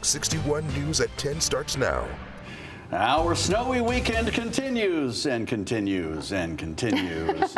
Fox 61 News at 10 starts now. Our snowy weekend continues and continues and continues.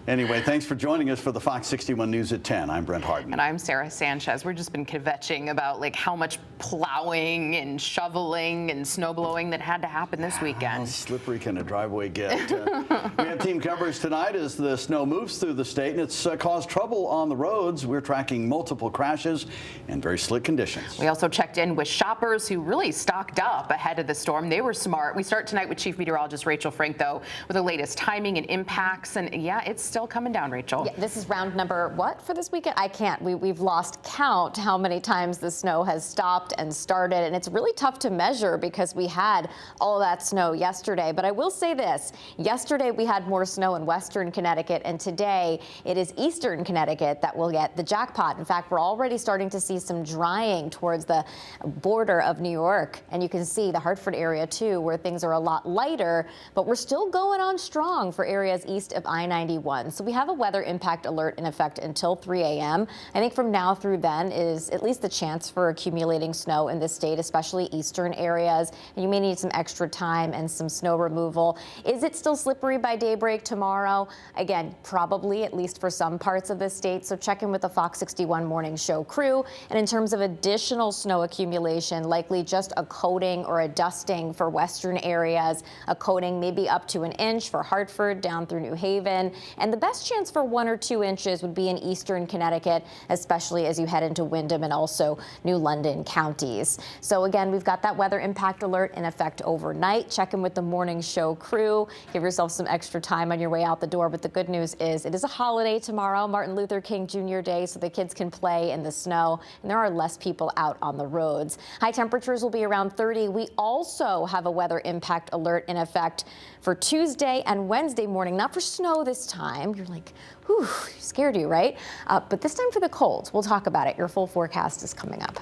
Anyway, thanks for joining us for the Fox 61 News at 10. I'm Brent Harden. And I'm Sarah Sanchez. We've just been kvetching about how much plowing and shoveling and snow blowing that had to happen this weekend. How slippery can a driveway get? We have team coverage tonight as the snow moves through the state, and it's caused trouble on the roads. We're tracking multiple crashes and very slick conditions. We also checked in with shoppers who really stocked up ahead of the storm. They were smart. We start tonight with Chief Meteorologist Rachel Frank, though, with the latest timing and impacts. And yeah, it's still coming down, Rachel. Yeah, this is round number what for this weekend? I can't. We've lost count how many times the snow has stopped and started, and it's really tough to measure because we had all of that snow yesterday. But I will say this, yesterday we had more snow in western Connecticut, and today it is eastern Connecticut that will get the jackpot. In fact, we're already starting to see some drying towards the border of New York, and you can see the Hartford area too, where things are a lot lighter, but we're still going on strong for areas east of I-91. So we have a weather impact alert in effect until 3 a.m. I think from now through then is at least the chance for accumulating snow in this state, especially eastern areas. And you may need some extra time and some snow removal. Is it still slippery by daybreak tomorrow? Again, probably, at least for some parts of the state. So check in with the Fox 61 Morning Show crew. And in terms of additional snow accumulation, likely just a coating or a dusting for western areas, a coating maybe up to an inch for Hartford down through New Haven. And the best chance for 1 or 2 inches would be in eastern Connecticut, especially as you head into Windham and also New London counties. So again, we've got that weather impact alert in effect overnight. Check in with the morning show crew. Give yourself some extra time on your way out the door. But the good news is it is a holiday tomorrow, Martin Luther King Jr. Day, so the kids can play in the snow, and there are less people out on the roads. High temperatures will be around 30. We also have a weather impact alert in effect for Tuesday and Wednesday morning, not for snow this time. You're like, whew, scared you, right? But this time for the cold. We'll talk about it. Your full forecast is coming up.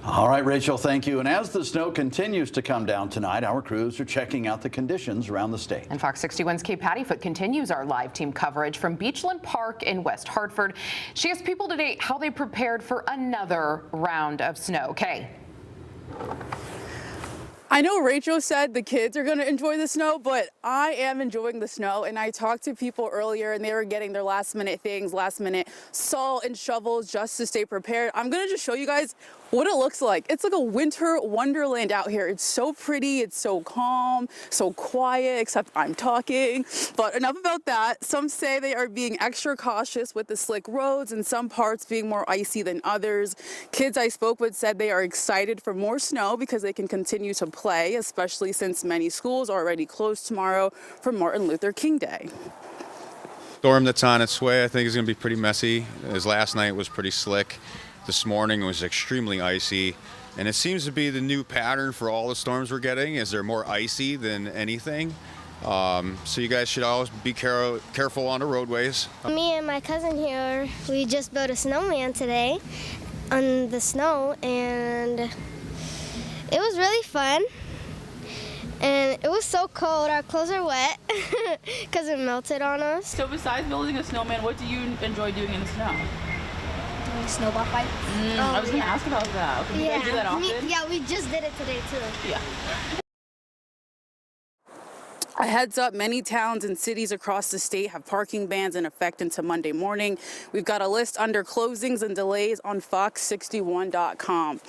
All right, Rachel, thank you. And as the snow continues to come down tonight, our crews are checking out the conditions around the state. And Fox 61's Kay Pattyfoot continues our live team coverage from Beachland Park in West Hartford. She asked people today how they prepared for another round of snow. Kay. I know Rachel said the kids are going to enjoy the snow, but I am enjoying the snow. And I talked to people earlier and they were getting their last minute things, last minute salt and shovels just to stay prepared. I'm going to just show you guys what it looks like. It's like a winter wonderland out here. It's so pretty. It's so calm, so quiet, except I'm talking. But enough about that. Some say they are being extra cautious with the slick roads and some parts being more icy than others. Kids I spoke with said they are excited for more snow because they can continue to play, especially since many schools are already closed tomorrow for Martin Luther King Day. Storm that's on its way, I think, is going to be pretty messy. As last night was pretty slick. This morning was extremely icy, and it seems to be the new pattern for all the storms we're getting, is they're more icy than anything. So you guys should always be careful on the roadways. Me and my cousin here, we just built a snowman today on the snow, and it was really fun. And it was so cold, our clothes are wet because it melted on us. So besides building a snowman, what do you enjoy doing in the snow? Doing snowball fights. I was going to ask about that. Do you guys do that often? We just did it today too. Yeah. A heads up, many towns and cities across the state have parking bans in effect into Monday morning. We've got a list under closings and delays on fox61.com.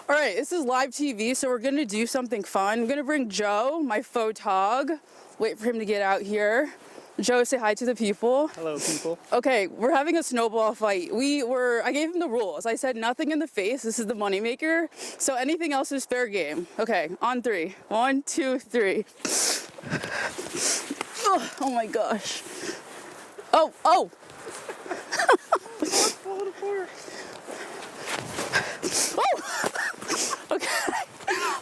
All right, this is live TV, so we're going to do something fun. I'm going to bring Joe, my photog. Wait for him to get out here. Joe, say hi to the people. Hello, people. Okay, we're having a snowball fight. I gave him the rules. I said nothing in the face. This is the moneymaker. So anything else is fair game. Okay, on 3. 1, 2, 3. Oh my gosh. Oh. Oh. Okay.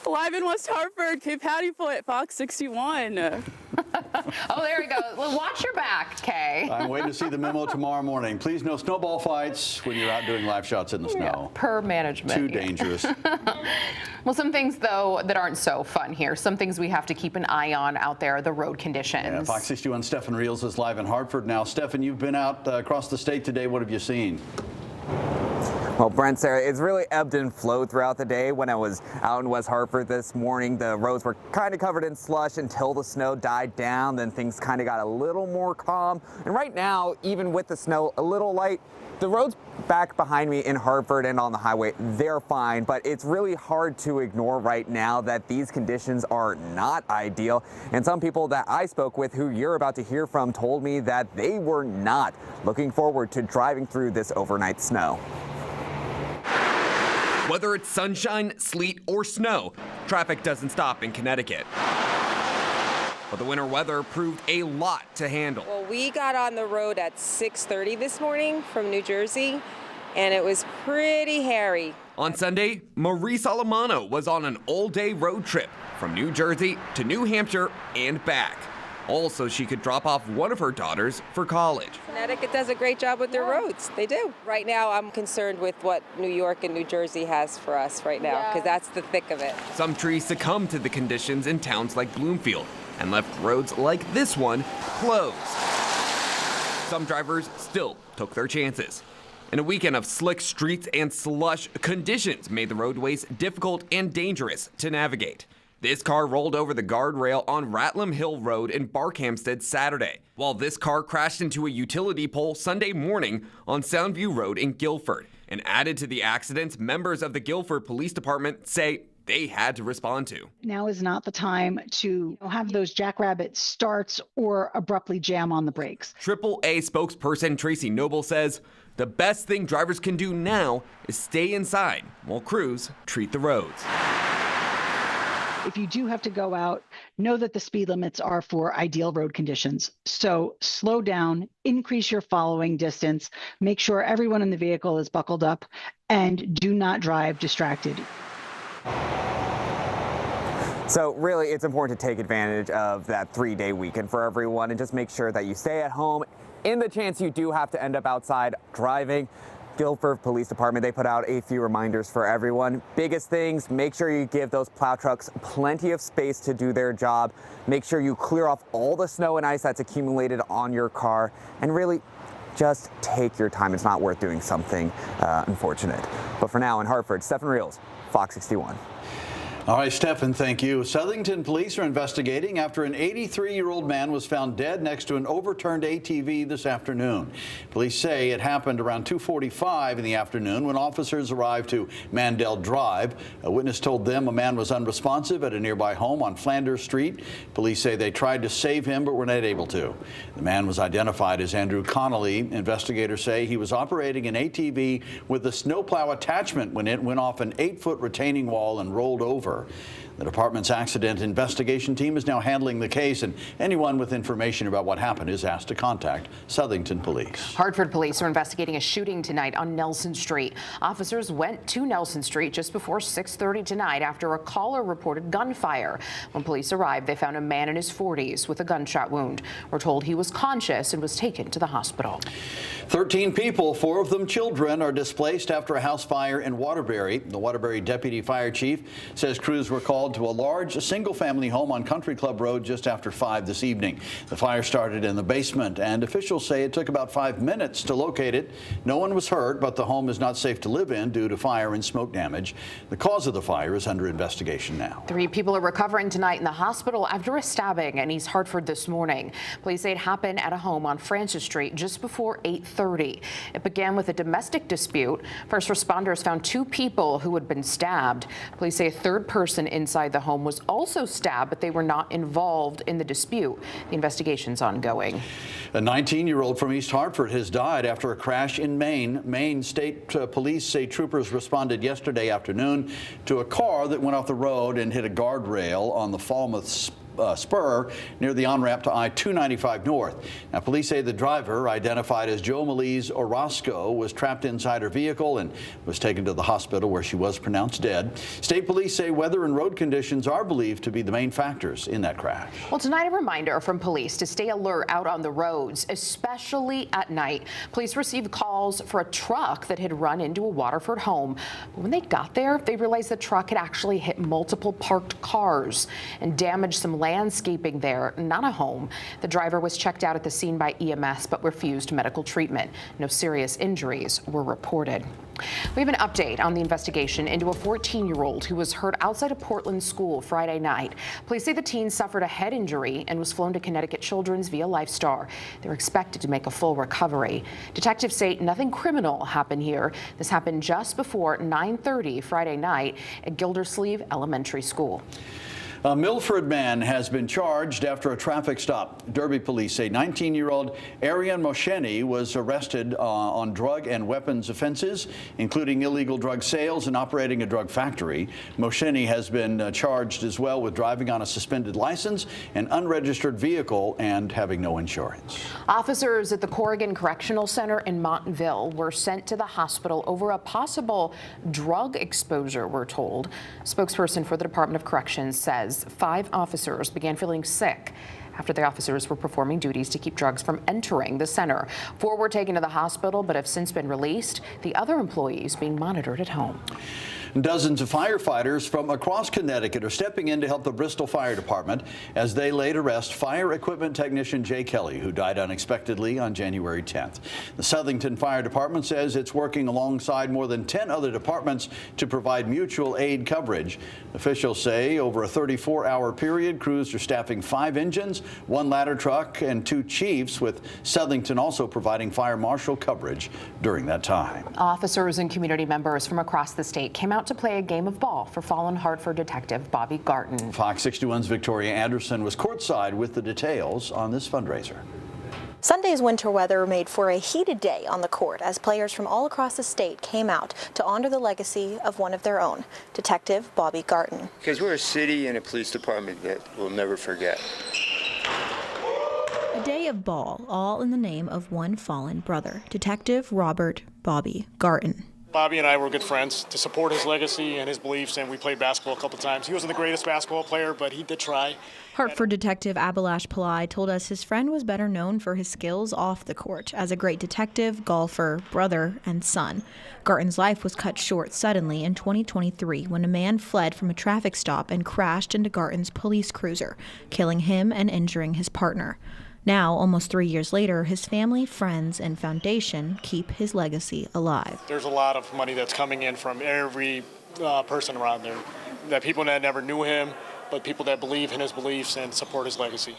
Live in West Hartford, Kay Pattyfoot, Fox 61. Oh, there we go. Well, watch your back, Kay. I'm waiting to see the memo tomorrow morning. Please no snowball fights when you're out doing live shots in the snow. Per management. Too dangerous. Well, some things, though, that aren't so fun here. Some things we have to keep an eye on out there, the road conditions. Yeah, Fox 61 Stefan Reels is live in Hartford now. Stefan, you've been out across the state today. What have you seen? Well, Brent, Sarah, it's really ebbed and flowed throughout the day. When I was out in West Hartford this morning, the roads were kind of covered in slush until the snow died down. Then things kind of got a little more calm. And right now, even with the snow a little light, the roads back behind me in Hartford and on the highway, they're fine, but it's really hard to ignore right now that these conditions are not ideal. And some people that I spoke with, who you're about to hear from, told me that they were not looking forward to driving through this overnight snow. Whether it's sunshine, sleet, or snow, traffic doesn't stop in Connecticut. But the winter weather proved a lot to handle. Well, we got on the road at 6:30 this morning from New Jersey, and it was pretty hairy. On Sunday, Marie Salamano was on an all-day road trip from New Jersey to New Hampshire and back, all so she could drop off one of her daughters for college. Connecticut does a great job with their roads. They do. Right now, I'm concerned with what New York and New Jersey has for us right now, because that's the thick of it. Some trees succumbed to the conditions in towns like Bloomfield and left roads like this one closed. Some drivers still took their chances. And a weekend of slick streets and slush conditions made the roadways difficult and dangerous to navigate. This car rolled over the guardrail on Ratlam Hill Road in Barkhamsted Saturday, while this car crashed into a utility pole Sunday morning on Soundview Road in Guilford. And added to the accidents, members of the Guilford Police Department say they had to respond to. Now is not the time to have those jackrabbit starts or abruptly jam on the brakes. AAA spokesperson Tracy Noble says the best thing drivers can do now is stay inside while crews treat the roads. If you do have to go out, know that the speed limits are for ideal road conditions. So slow down, increase your following distance, make sure everyone in the vehicle is buckled up, and do not drive distracted. So really, it's important to take advantage of that 3-day weekend for everyone and just make sure that you stay at home. In the chance you do have to end up outside driving, Guilford Police Department, they put out a few reminders for everyone. Biggest things, make sure you give those plow trucks plenty of space to do their job. Make sure you clear off all the snow and ice that's accumulated on your car, and really just take your time. It's not worth doing something unfortunate. But for now in Hartford, Stephen Reels, Fox 61. All right, Stephen, thank you. Southington police are investigating after an 83-year-old man was found dead next to an overturned ATV this afternoon. Police say it happened around 2:45 in the afternoon when officers arrived to Mandel Drive. A witness told them a man was unresponsive at a nearby home on Flanders Street. Police say they tried to save him but were not able to. The man was identified as Andrew Connolly. Investigators say he was operating an ATV with a snowplow attachment when it went off an 8-foot retaining wall and rolled over. The department's accident investigation team is now handling the case, and anyone with information about what happened is asked to contact Southington Police. Hartford police are investigating a shooting tonight on Nelson Street. Officers went to Nelson Street just before 6:30 tonight after a caller reported gunfire. When police arrived, they found a man in his 40s with a gunshot wound. We're told he was conscious and was taken to the hospital. 13 people, 4 of them children, are displaced after a house fire in Waterbury. The Waterbury deputy fire chief says crews were called to a large single-family home on Country Club Road just after 5 this evening. The fire started in the basement, and officials say it took about 5 minutes to locate it. No one was hurt, but the home is not safe to live in due to fire and smoke damage. The cause of the fire is under investigation now. 3 people are recovering tonight in the hospital after a stabbing in East Hartford this morning. Police say it happened at a home on Francis Street just before 8:30. It began with a domestic dispute. First responders found 2 people who had been stabbed. Police say a third person inside the home was also stabbed, but they were not involved in the dispute. The investigation's ongoing. A 19-year-old from East Hartford has died after a crash in Maine. Maine State Police say troopers responded yesterday afternoon to a car that went off the road and hit a guardrail on the Falmouth spur near the on-ramp to I-295 North. Now, police say the driver, identified as Jo Melise Orozco, was trapped inside her vehicle and was taken to the hospital where she was pronounced dead. State police say weather and road conditions are believed to be the main factors in that crash. Well, tonight a reminder from police to stay alert out on the roads, especially at night. Police received calls for a truck that had run into a Waterford home. But when they got there, they realized the truck had actually hit multiple parked cars and damaged some landscaping there, not a home. The driver was checked out at the scene by EMS but refused medical treatment. No serious injuries were reported. We have an update on the investigation into a 14-year-old who was hurt outside a Portland school Friday night. Police say the teen suffered a head injury and was flown to Connecticut Children's via Lifestar. They're expected to make a full recovery. Detectives say nothing criminal happened here. This happened just before 9:30 Friday night at Gildersleeve Elementary School. A Milford man has been charged after a traffic stop. Derby police say 19-year-old Arian Mosheni was arrested on drug and weapons offenses, including illegal drug sales and operating a drug factory. Mosheni has been charged as well with driving on a suspended license, an unregistered vehicle, and having no insurance. Officers at the Corrigan Correctional Center in Montville were sent to the hospital over a possible drug exposure, we're told. Spokesperson for the Department of Corrections says 5 officers began feeling sick after the officers were performing duties to keep drugs from entering the center. 4 were taken to the hospital but have since been released. The other employees being monitored at home. Dozens of firefighters from across Connecticut are stepping in to help the Bristol Fire Department as they lay to rest fire equipment technician Jay Kelly, who died unexpectedly on January 10th. The Southington Fire Department says it's working alongside more than 10 other departments to provide mutual aid coverage. Officials say over a 34-hour period, crews are staffing 5 engines, 1 ladder truck, and 2 chiefs, with Southington also providing fire marshal coverage during that time. Officers and community members from across the state came out to play a game of ball for fallen Hartford detective Bobby Garton. Fox 61's Victoria Anderson was courtside with the details on this fundraiser. Sunday's winter weather made for a heated day on the court as players from all across the state came out to honor the legacy of one of their own, Detective Bobby Garton. Because we're a city and a police department that we'll never forget. A day of ball, all in the name of one fallen brother, Detective Robert Bobby Garton. Bobby and I were good friends to support his legacy and his beliefs, and we played basketball a couple times. He wasn't the greatest basketball player, but he did try. Hartford Detective Abhilash Pillai told us his friend was better known for his skills off the court as a great detective, golfer, brother, and son. Garton's life was cut short suddenly in 2023 when a man fled from a traffic stop and crashed into Garton's police cruiser, killing him and injuring his partner. Now, almost 3 years later, his family, friends, and foundation keep his legacy alive. There's a lot of money that's coming in from every person around there, that people that never knew him, but people that believe in his beliefs and support his legacy.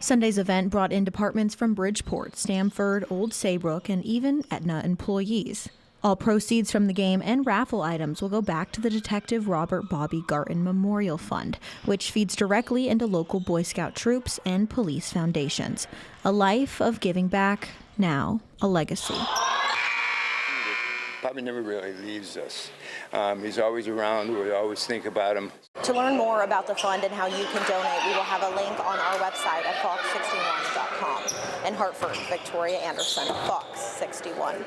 Sunday's event brought in departments from Bridgeport, Stamford, Old Saybrook, and even Aetna employees. All proceeds from the game and raffle items will go back to the Detective Robert Bobby Garton Memorial Fund, which feeds directly into local Boy Scout troops and police foundations. A life of giving back, now a legacy. Bobby never really leaves us. He's always around. We always think about him. To learn more about the fund and how you can donate, we will have a link on our website at fox61.com. In Hartford, Victoria Anderson, Fox 61.